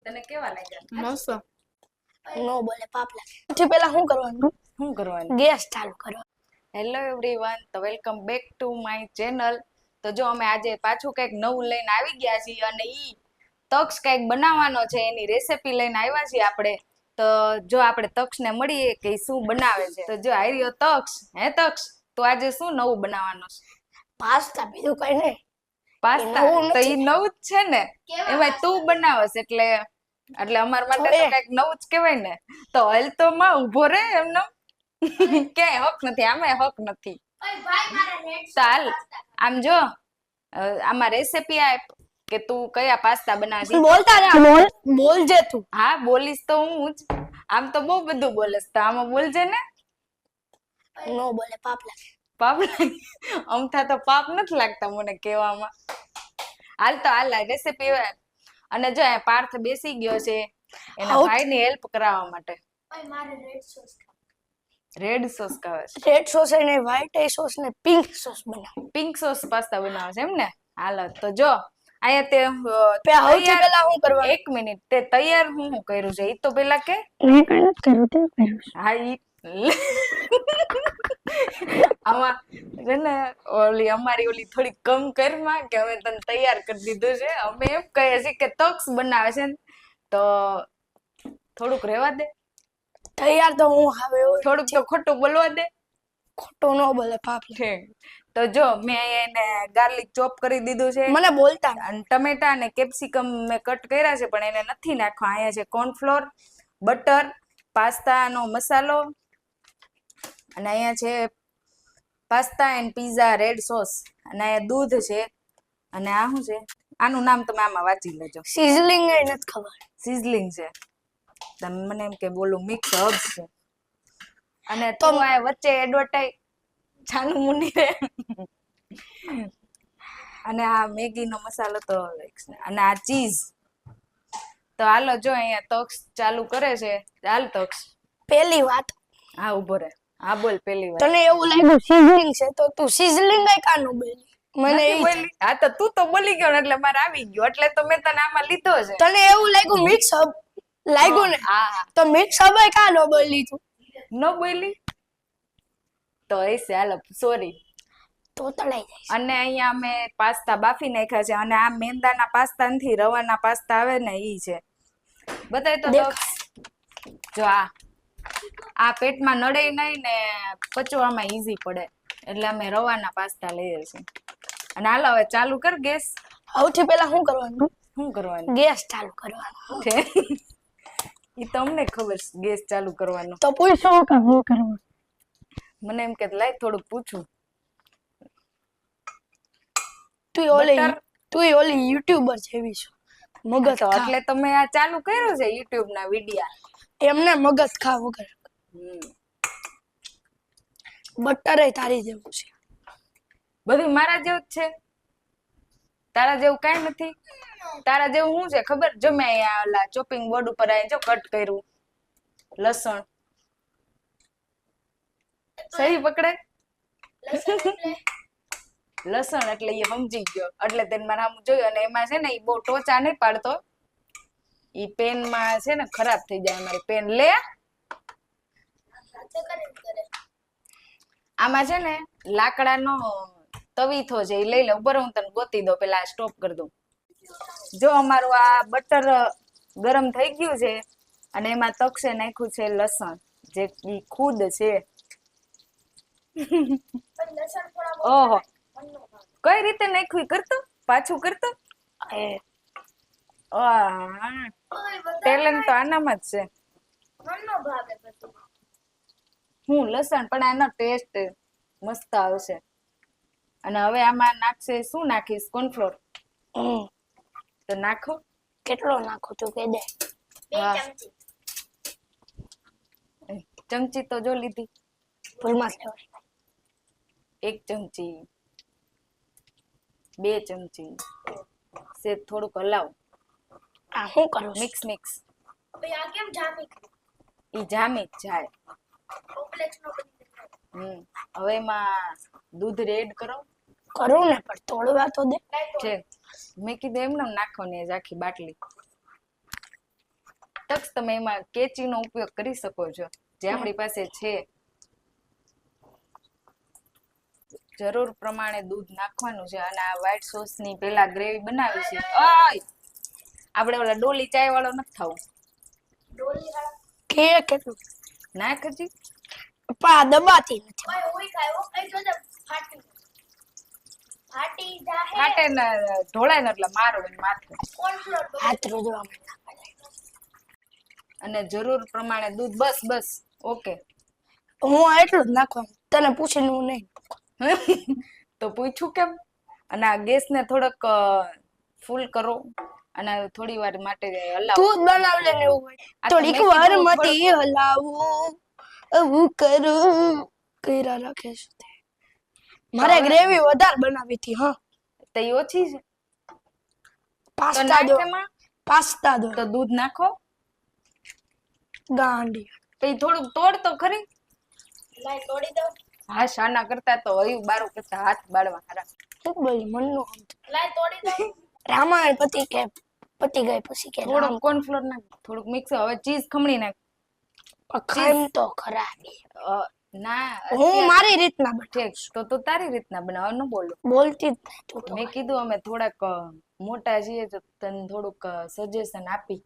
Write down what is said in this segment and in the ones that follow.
તને કેવા લાગ્યા? મસ્ત. નો બોલે પાપ લાગે. સૌથી પહેલા શું કરવાનું? શું કરવાનું? ગેસ ચાલુ કરો. હેલો એવરીવન, તો welcome back to my channel. તો જો અમે આજે પાછું કંઈક નવું લઈને આવી ગયા છીએ અને ઈ તક્ષ કંઈક બનાવવાનો છે, એની રેસીપી લઈને આવ્યા છીએ આપણે. તો જો આપણે તક્ષને મળીએ કે ઈ શું બનાવે છે. તો જો આવી રહ્યો તક્ષ. હે તક્ષ, તો આજે શું નવું બનાવવાનું છે? પાસ્તા, બીજું કઈ નહીં. પાસ્તા. તો ઈ નવું જ છે ને, એમાં તું બનાવસ એટલે અમાર માટે તો કંઈક નવું જ કહેવાય ને. તો હાલ તો માં ઊભો રે એમનો. ક્યાંય હક નથી, આમાં હક નથી. ચાલ આમ જો આમાં રેસીપી આપ કે તું કયા પાસ્તા બનાવે. બોલતા રે, બોલજે તું. હા બોલીશ તો હું જ. આમ તો બહુ બધું બોલેસ, તો આમાં બોલજે ને. નો બોલે પાપ લાગે. પાપ લાગે? અમથા તો પાપ નથી લાગતા મને કહેવામાં. હાલ તો હાલ રેસીપી. અને જો પાર્થ બેસી ગયો છે એના ભાઈની હેલ્પ કરાવવા માટે. રેડ સોસ ખાવે છે. રેડ સોસ અને વ્હાઈટ સોસ ને પિંક સોસ બનાવ. પિંક સોસ પાસ્તા બનાવે છે એમ ને. હાલ તો જો અહીંયા તે સૌથી પહેલા શું કરવાનું? 1 મિનિટ, તે તૈયાર હું કર્યું છે ઈ તો પેલા કે મેં કઈ નથી કર્યું, તે કર્યું. હા ઈ આમાં છે ને અમારી ઓલી થોડી કમ કરમાં કે અમે તને તૈયાર કરી દીધું છે. અમે એમ કહીએ છીએ કે તક્ષ બનાવે છે તો થોડુંક રહેવા દે. તૈયાર તો હું આવે થોડુંક તો ખોટું બોલવા દે. ખોટું નો બોલે પાપ લાગે. તો જો મેં એને ગાર્લિક ચોપ કરી દીધું છે. મને બોલતા અને ટમેટા અને કેપ્સિકમ મેં કટ કર્યા છે, પણ એને નથી નાખવા. અહીંયા છે કોર્નફ્લોર, બટર, પાસ્તાનો મસાલો, અને અહીંયા છે pasta and pizza red sauce, અને અહીંયા દૂધ છે. અને આ શું છે? આનું નામ તમે આમાં વાંચી લેજો. સિઝલિંગ એ નથી ખબર. સિઝલિંગ છે. તમે મને એમ કે બોલું મિક્સ હર્બ્સ છે. અને તો આ વચ્ચે એડવર્ટાઈઝ છાનું મુની રે. અને આ મેગીનો મસાલો તો અને આ ચીઝ. તો હાલો જો અહીંયા તક્ષ ચાલુ કરે છે. ચાલ તક્ષ. પહેલી વાત. હા ઉભો રે. હા બોલ પહેલી વાત. તને એવું લાગ્યું સિઝલિંગ છે તો તું સિઝલિંગ એ કાનો બોલી? મને બોલી. હા તો તું તો બોલી ગયો એટલે મારે આવી ગયો, એટલે તો મેં તને આમાં લીધો છે. તને એવું લાગ્યું મિક્સ હબ લાગ્યું ને? હા તો મિક્સ હબ એ કાનો બોલી તું? ન બોલી તો એસે હાલો સોરી. તો તળાઈ જાય. અને અહીંયા અમે પાસ્તા બાફી નાખ્યા છે. અને આ મેંદાના પાસ્તા નથી, રવાના પાસ્તા આવે ને ઈ છે. બતાય તો જો આ પેટમાં નડે નહીં ને પચવામાં ઈઝી પડે, એટલે અમે રવાના પાસ્તા લઈએ છીએ. અને હાલો હવે ચાલુ કર ગેસ. સૌથી પહેલા શું કરવાનું? શું કરવાનું? ગેસ ચાલુ કરવાનો છે. ઈ તમને ખબર છે ગેસ ચાલુ કરવાનો. તો પૂછો કે હું કરવાનું? મને એમ કે લાય થોડુંક પૂછું. તું ઓલી યુટ્યુબર જેવી છો. મગજ તો એટલે તમે આ ચાલુ કર્યું છે યુટ્યુબ ના વિડિયા. એમને મગજ ખા વગર. બટર તારી જેવું છે. બધું મારા જેવું જ છે. તારા જેવું કાંઈ નથી. તારા જેવું શું છે ખબર? જો મેં અહીંયા ઓલા ચોપિંગ બોર્ડ ઉપર જો કટ કર્યું લસણ. સહી પકડે? લસણ એટલે એ સમજી ગયો, એટલે તેને મારા સામું જોયું. અને એમાં છે ને એ બહુ ટોચા નહીં પાડતો. ઈ પેન માં છે ને ખરાબ થઈ જાય અમારી પેન. લે આમાં છે ને લાકડાનો તવીથો છે, એ લઈ લે. ઉપર હું તને ગોતી દઉં, પેલા સ્ટોપ કરી દઉં. જો અમારું આ બટર ગરમ થઈ ગયું છે અને એમાં તક્ષે નાખ્યું છે લસણ, જે ખુદ છે. ઓહો, કઈ રીતે નાખ્યું કરતો? પાછું કરતો. ટેલેન્ટ તો આનામાં જ છે. હું લસણ પણ આનો ટેસ્ટ મસ્ત આવશે. અને હવે આમાં નાખશે, શું નાખીશ? કોર્નફ્લોર. તો નાખો. કેટલો નાખો તું કહી દે. 2 ચમચી તો જો લીધી. ભૂલમાં લેવાય. 1 ચમચી, 2 ચમચી. સે થોડુંક હલાવ. આ શું કરું? Mix mix. આ કેમ જામી? ઈ જામી જ જાય. હવે એમાં દૂધ એડ કરો. કરું ને, પણ તોડવા તો દે. છે મેં કીધું એમને નાખવાની આખી બાટલી. તક્ષ તમે એમાં કેચીનો ઉપયોગ કરી શકો છો જે આપણી પાસે છે. જરૂર પ્રમાણે દૂધ નાખવાનું છે અને આ વ્હાઈટ સોસ ની પેલા ગ્રેવી બનાવી છે. આપણે ઓલા ડોલી ચાય વાળો નથી થવું. કેટલું નાખ હજી પા દબાતી નથી. ફાટે ને ઢોળાય ને એટલે મારો માથે. હાથ રોજવા અને જરૂર પ્રમાણે દૂધ. બસ બસ ઓકે. હું એટલું જ નાખવાનું તને પૂછીને હું નહીં. તો પૂછું કેમ. અને આ ગેસ ને થોડોક ફૂલ કરો અને થોડી વાર માટે હલાવો. તું જ બનાવી લે ને એવું હોય. થોડીક વાર માટે હલાવું એવું કરું કઈરા રાખે છે. મારે ગ્રેવી વધારે બનાવી હતી. હા તો એ ઓછી છે. પાસ્તા દો તો દૂધ નાખો. ગાંડી પછી થોડુંક તોડ તો ખરી. તોડી દો. હા શાના કરતા તો હયું બારું કરતા હાથ બાળવા હારા. શું બોલી મનનો તોડી દો. રામાયણ પતિ ગઈ પછી કે થોડુંક કોર્નફ્લોર નાખ થોડુંક મિક્સ. હવે ચીઝ ખમણી નાખ. ખાઈમ તો ખરા ના હું મારી રીતના ઠીક તો તારી રીતના બનાવ ન બોલો. બોલતી મેં કીધું અમે થોડાક મોટા છીએ તો તને થોડુંક સજેશન આપી.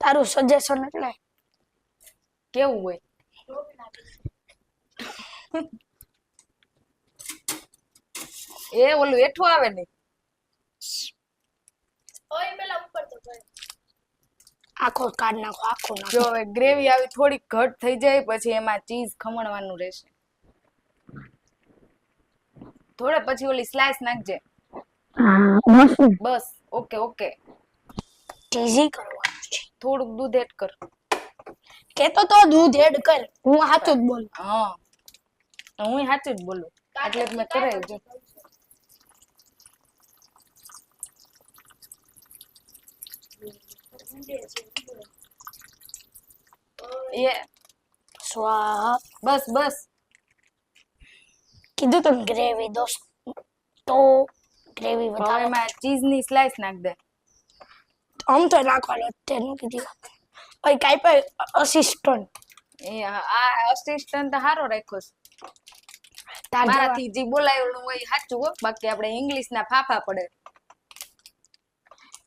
તારું સજેશન એટલે કેવું હોય. એ ઓલું એઠું આવે ને આખો કાઢ નાખો આખો નાખો. જો હવે ગ્રેવી આવી થોડી ઘટ થઈ જાય પછી એમાં ચીઝ ખમણવાનું રહેશે. થોડા પછી ઓલી સ્લાઈસ નાખજે. બસ ઓકે ઓકે. ચીઝી કરવાનું છે. થોડુંક દૂધ એડ કર. કેતો તો દૂધ એડ કર. હું સાચું જ બોલું. હા હું સાચું જ બોલું એટલે જ મેં કરાયું છે. એ સ્વાહા. બસ બસ કીધું તમે ગ્રેવી દોસ્ત તો ગ્રેવી વધારે. એમાં ચીઝ ની સ્લાઈસ નાખ દે. આમ તો નાખવાનો તેનું કીધું. ઓય કાઈ પર અસિસ્ટન્ટ. એ આ અસિસ્ટન્ટ હારો રાખ્યો છે. મારાથી જે બોલાયેલું હોય સાચું હો. બાકી આપણે ઇંગ્લિશ ના ફાફા પડે.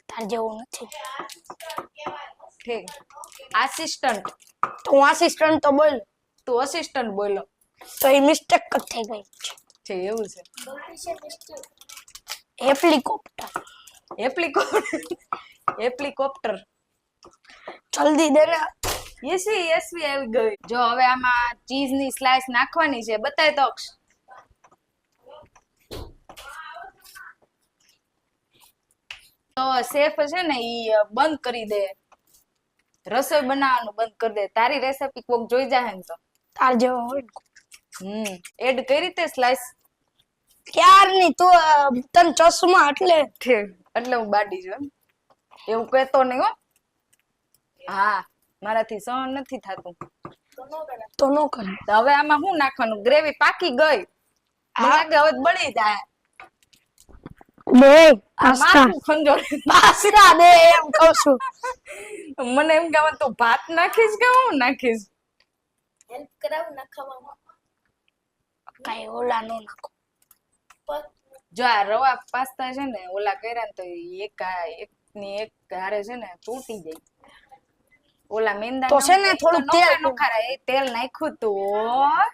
તાર જેવું નથી. ઠીક આસિસ્ટન્ટ. તો હું આસિસ્ટન્ટ તો બોલ. તું અસિસ્ટન્ટ બોલો તો એ મિસ્ટેક જ થઈ ગઈ છે. એવું છે. હેલિકોપ્ટર જલ્દી દે ને. યસવી આવી ગઈ. જો હવે આમાં ચીઝ ની સ્લાઈસ નાખવાની છે. બતાય તો શેફ છે ને ઈ બંધ કરી દે. રસોઈ બનાવવાનું બંધ કરી દે. તારી રેસીપી કોક જોઈ જાય ને તો તાર જેવો હોય. એડ કઈ રીતે સ્લાઈસ ક્યારની તું તને ચશ્મા એટલે હું બાડી છું એવું કહેતો નહીં હો. હા મારાથી સહન નથી થતું તો નો કર. હવે આમાં શું નાખવાનું. ગ્રેવી પાકી ગઈ. લાગે હવે બળી જાય. બે પાસ્તા દે એમ કહું છું. મને એમ કે તું ભાત નાખીશ કે હું નાખીશ. હેલ્પ કરાવું નાખવામાં. કઈ ઓલા નો નાખો. જો આ રવા પાસ્તા છે ને ઓલા કર્યા ને તો એક ની એક હારે છે ને તૂટી જાય. ઓલા મેંદા તો છે ને થોડું તેલ નખારા. એ તેલ નાખ્યું તું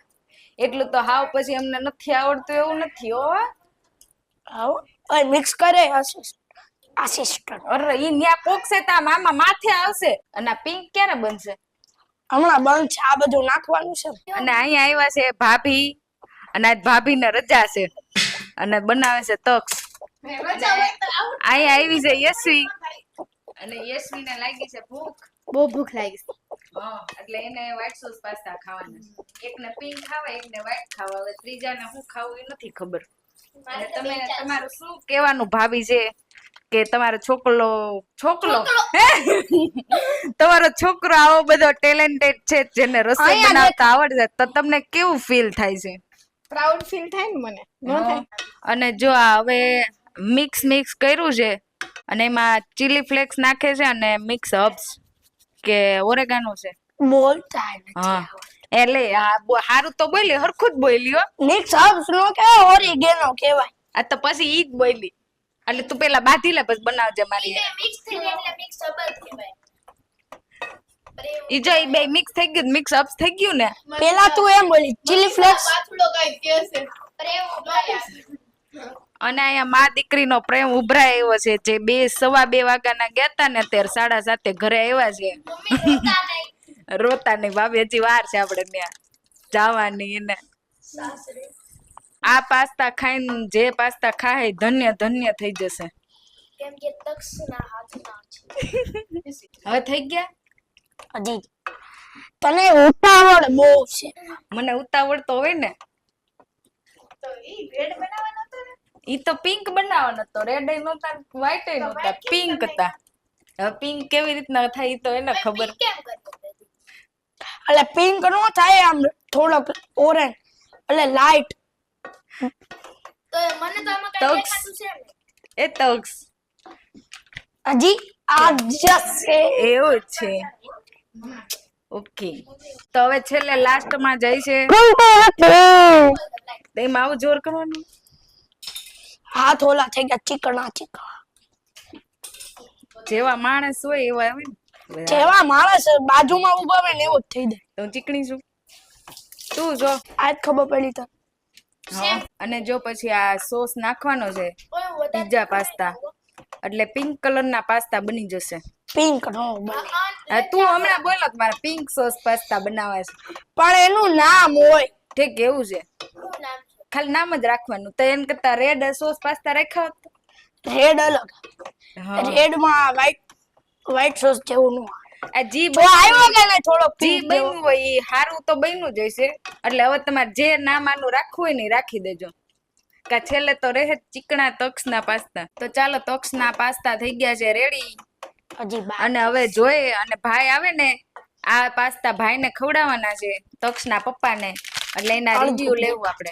એટલું તો હાવ પછી અમને નથી આવડતું એવું નથી હો. આવો ઓય મિક્સ કરે આસિસ્ટન્ટ. અરે ઈ ન્યા પોકશે તા મામા માથે આવશે. અને આ પિંક ક્યારે બનશે. હમણાં બંધ છે. આ બધું નાખવાનું છે. અને અહીંયા આવ્યા છે ભાભી અને આજ ભાભી ને રજા છે અને બનાવે છે તક્ષ. અહીંયા આવી છે યશવી અને યશવી ને લાગી છે ભૂખ. બહુ ભૂખ લાગી છે. એટલે એને વ્હાઈટ સોસ પાસ્તા ખાવાના. એકને પિંક ખાવા એકને વ્હાઈટ ખાવા. હવે ત્રીજાને શું ખાવું એ નથી ખબર. અને તમે તમારું શું કહેવાનું ભાભી છે કે તમારો તમારો છોકરો આવો બધો ટેલેન્ટેડ છે જેને રસોઈ બનાવતા આવડે તો તમને કેવું ફીલ થાય છે. પ્રાઉડ ફીલ થાય ને મને. અને જો આ હવે મિક્સ કર્યું છે અને એમાં ચીલી ફ્લેક્સ નાખે છે અને મિક્સ હર્બ્સ કે ઓરેગાનો છે? બોલતા હા એટલે હારું તો બોલી, હરખું જ બોલી હો. મિક્સ હર્બ્સ નો કહેવાય, ઓરિગેનો કહેવાય. આ તો પછી ઈ જ બોલી. એટલે તું પેલા બાંધી લે પછી બનાવજે મારી હારે. મિક્સ થઈ જાય એટલે મિક્સ અબલ કહેવાય. ઈ જો ઈ બે મિક્સ થઈ ગયું, મિક્સ અપ થઈ ગયું ને. પેલા તું એમ બોલી ચીલી ફ્લેક્સ. પાછળો કઈ કે છે પ્રેમ ઉભરાય. અને અહીંયા મા દીકરીનો પ્રેમ ઉભરાય એવો છે. જે 2:15 વાગ્યાના ગયા તા ને અત્યારે 7:30 ઘરે આવ્યા છે. મમ્મી રોતા નહીં. રોતા નહીં ભાભી, હજી વાર છે આપણે ત્યાં જવાની. એને આ પાસ્તા ખાઈને જે પાસ્તા ખાય ધન્ય ધન્ય થઈ જશે. કેમ કે તક્ષના હાથના છે. હવે થઈ ગયા? હજી તને ઉતાવળ બહુ છે. મને ઉતાવળ તો હોય ને. તો ઈ રેડ બનાવવાનો હતો ને. ઈ તો પિંક બનાવવાનો હતો, રેડ એ નહોતા, વ્હાઈટ એ નહોતા, પિંક હતા. હવે પિંક કેવી રીતના થાય ઈ તો એને ખબર. કેમ કરતો એટલે પિંક નો થાય, આમ થોડોક ઓરેન્જ એટલે લાઈટ. તો મને તો આમાં કઈ તક્ષ. દેખાતું છે ને. એ તક્ષ હજી આ જશે. એવું જ છે. ઓકે, તો હવે છેલ્લે લાસ્ટમાં જાય છે. એમાં આવું જોર કરવાનું. હાથ ઓલા થઈ ગયા ચીકણા ચીકણા. જેવા માણસ હોય એવા આવે ને. જેવા માણસ બાજુમાં ઉભા હોય ને એવો જ થઈ જાય. તો હું ચીકણી છું. તું જો. આજ ખબર પડી તો. હા. અને જો પછી આ સોસ નાખવાનો છે, પીઝા પાસ્તા, એટલે પિંક કલરના પાસ્તા બની જશે. પિંક નો બને. તું હમણાં બોલો કે મારે પિંક સોસ પાસ્તા બનાવવા છે. પણ એનું નામ હોય. ઠીક, એવું છે. ખાલી નામ જ રાખવાનું. તો એમ કરતા રેડ સોસ પાસ્તા રાખ્યા હોત. રેડ અલગ, હા. રેડ માં વ્હાઈટ સોસ જેવું નું આ જી તો આવ્યો કે નહીં થોડો જી pink જેવો. બન્યું હોય ઈ હારું તો બન્યું જ હશે. એટલે હવે તમારે જે નામ આનું રાખવું હોય ને ઈ રાખી દેજો. કા છેલ્લે તો રહે ચીકણા તક્ષના પાસ્તા. તો ચાલો, તક્ષના પાસ્તા થઈ ગયા છે રેડી. હજી અને હવે જોઈએ, અને ભાઈ આવે ને આ પાસ્તા ભાઈને ખવડાવવાના છે, તક્ષના પપ્પાને. એટલે એના રિવ્યુ લેવું આપણે.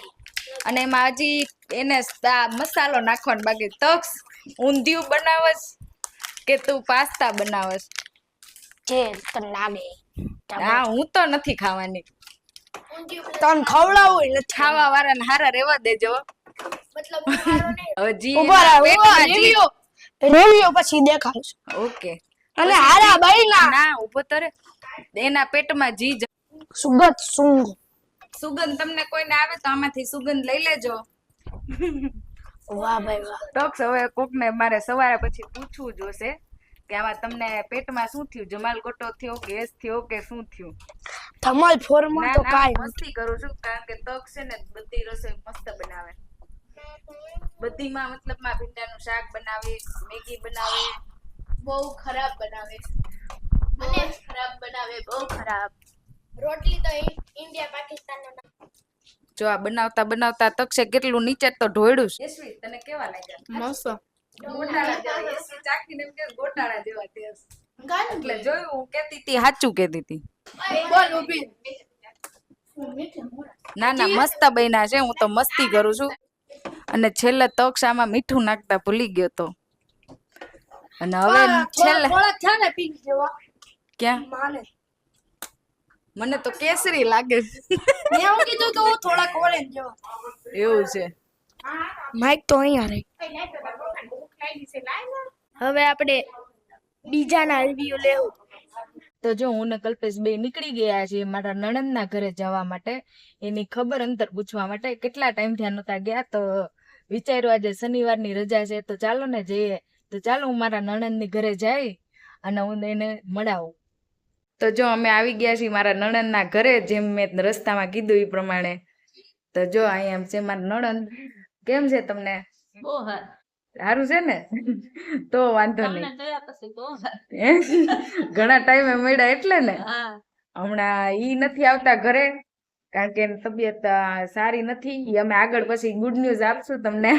અને એમાં હજી એને આ મસાલો નાખવાનો બાકી. તક્ષ, ઊંધિયું બનાવસ કે તું પાસ્તા બનાવસ? જે તને લાગે. હા, હું તો નથી ખાવાની. તને ખવડાવું નથી. ખાવા વાળાને હારા રહેવા દેજો. મતલબ મારો નહીં. હવે જી ઉભા એના રહો, પેટમાં જી. રિવ્યુ પછી દેખાડશું. ઓકે. અને હારા ભાઈ ના, ઉભો તો રે. એના પેટમાં જી સુગત સુંગ. સુગંધ તમને કોઈને આવે તો આમાંથી સુગંધ લઈ લેજો. વાહ ભાઈ વાહ. ટોક્સ હવે કોકને મારે સવારે પછી પૂછવું જોશે કે આમાં તમને પેટમાં શું થયું, જમાલ ગોટો થયો કે એસ થયો કે શું થયું. ધમાલ ફોરમાં ના તો ના, કાઈ મસ્તી કરું છું, કારણ કે તક છે ને બધી રસોઈ મસ્ત બનાવે. બધીમાં મતલબમાં ભીંડાનું શાક બનાવે, મેગી બનાવે. બહુ ખરાબ બનાવે. મને ખરાબ બનાવે, બહુ ખરાબ. રોટલી તો ઇન્ડિયા પાકિસ્તાનનો જો આ બનાવતા બનાવતા તક્ષે કેટલું નીચે તો ઢોળ્યું છે. યશવી, તને કેવા લાગ્યા? મસ્ત. ગોટાળા જેવા. યશવી ચાખીને એમ કે ગોટાળા જેવા ટેસ્ટ. ગાન એટલે જોયું, હું કહેતી હતી, સાચું કહેતી હતી. બોલ ઊભી. ના ના, મસ્ત બન્યા છે. હું તો મસ્તી કરું છું. અને છેલ્લે તક્ષ આમાં મીઠું નાખતા ભૂલી ગયો તો. અને હવે છેલ્લે થોડા થયા ને પિંક જેવા. ક્યાં? માને મને તો કેસરી લાગે. મેં એવું કીધું તો હું થોડાક ઓરેન્જ જેવા. એવું છે. માઈક તો અહીંયા રહી. હવે આપણે બીજાના રિવ્યુ લેવું. તો જો હું ને કલ્પેશ બે નીકળી ગયા છીએ મારા નણંદના ઘરે જવા માટે. એની ખબર અંતર પૂછવા માટે. કેટલા ટાઈમ થયા નહોતા ગયા, તો વિચાર્યું આજે શનિવારની રજા છે તો ચાલો ને જઈએ. તો ચાલો હું મારા નણંદની ઘરે જઈ અને હું એને મળાવું. તો જો અમે આવી ગયા છીએ મારા નણંદના ઘરે, જેમ મેં રસ્તામાં કીધું એ પ્રમાણે. તો જો અહીંયા છે મારા નણંદ. કેમ છે તમને? બહુ સારું છે ને? તો વાંધો તમને નહીં. જોયા પછી બહુ હે? ઘણા ટાઈમે મળ્યા એટલે ને. હા હમણાં ઈ નથી આવતા ઘરે, કારણ કે એની તબિયત સારી નથી. ઈ અમે આગળ પછી ગુડ ન્યૂઝ આપશું તમને.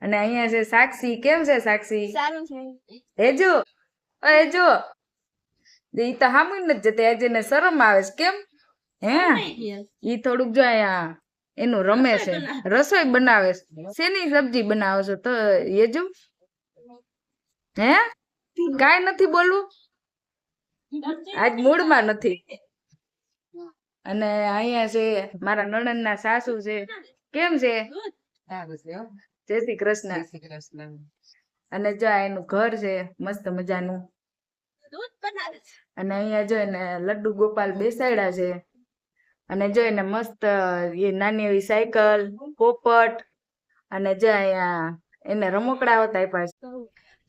અને અહીંયા છે સાક્ષી. કેમ છે સાક્ષી? સારું છે. હેજો, હેજો. ઈ તો હામું નથી જતી, આજે ને શરમ આવે છે. કેમ? હે? ઈ થોડુંક જો અહીંયા એનું રમે છે, રસોઈ બનાવે છે. શેની સબ્જી બનાવો છો તો હેજો? હે? કાઈ નથી બોલવું? આજ મૂડમાં નથી. અને અહીંયા છે મારા નણંદના સાસુ છે. કેમ છે? જય શ્રી કૃષ્ણ. અને જો આ એનું ઘર છે મસ્ત મજાનું. અને અહીંયા જો એને લડ્ડુ ગોપાલ બેસાડ્યા છે. અને જો એને મસ્ત એ નાની એવી સાયકલ, પોપટ અને જો અહીંયા એને રમકડા હતા આપ્યા છે.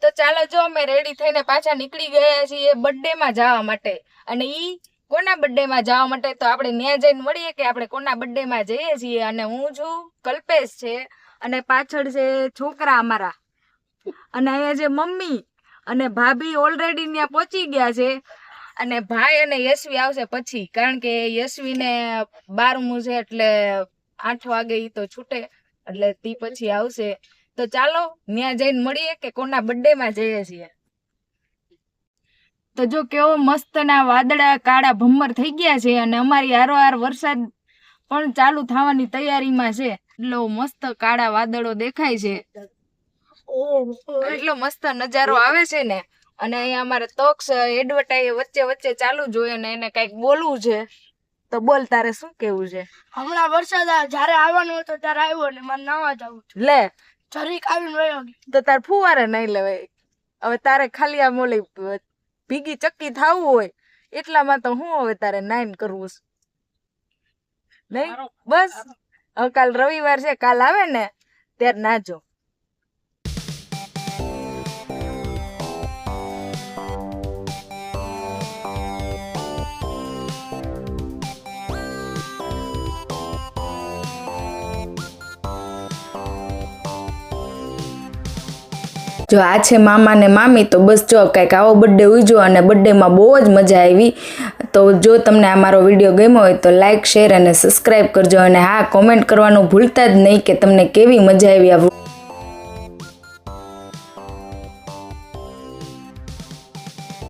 તો ચાલો જો અમે રેડી થઈને પાછા નીકળી ગયા છીએ બર્થડે માં જવા માટે. અને ઈ કોના બર્થડે માં જવા માટે તો આપણે ન્યા જઈને મળીએ કે આપણે કોના બર્થડે માં જઈએ છીએ. અને હું છું કલ્પેશ છે અને પાછળ છે છોકરા અમારા. અને અહીંયા જે મમ્મી અને ભાભી ઓલરેડી ત્યાં પહોંચી ગયા છે. અને ભાઈ અને યશવી આવશે પછી, કારણ કે યશવીને 12મું છે એટલે 8 વાગે ઈ તો છૂટે એટલે તી પછી આવશે. તો ચાલો ત્યાં જઈને મળીએ કે કોના બર્થડે માં જઈએ છીએ. તો જો કેવો મસ્ત ના વાદળા કાળા ભમ્મર થઈ ગયા છે અને અમારી હારોહાર વરસાદ પણ ચાલુ થવાની તૈયારીમાં છે. એટલો મસ્ત કાળા વાદળો દેખાય છે, એટલો મસ્ત નજારો આવે છે ને. અને અહીંયા અમારે તોક્ષ એડવર્ટાઈઝ વચ્ચે વચ્ચે ચાલુ જ હોય અને એને કઈક બોલવું છે. તો બોલ, તારે શું કેવું છે? હમણાં વરસાદ જયારે આવવાનો હતો ત્યારે આવ્યો ને મારે નાવા જવું છે. લે જરીક આવીને વયો ગયો. તો તાર ફુવારે નહીં લેવાય. હવે તારે ખાલી આમ ઓલી ભીગી ચક્કી થાવું હોય એટલામાં તો હું હવે તારે નાઈન કરવું છે નહીં? બસ હવે કાલ રવિવાર છે, કાલ આવે ને ત્યારે નાજો. જો આ છે મામા ને મામી. તો બસ જો કંઈક આવો બર્થડે ઉજવો અને બર્થડેમાં બહુ જ મજા આવી. તો જો તમને આ મારો વિડીયો ગમ્યો હોય તો લાઈક, શેર અને સબસ્ક્રાઈબ કરજો. અને હા, કોમેન્ટ કરવાનું ભૂલતા જ નહીં કે તમને કેવી મજા આવી આ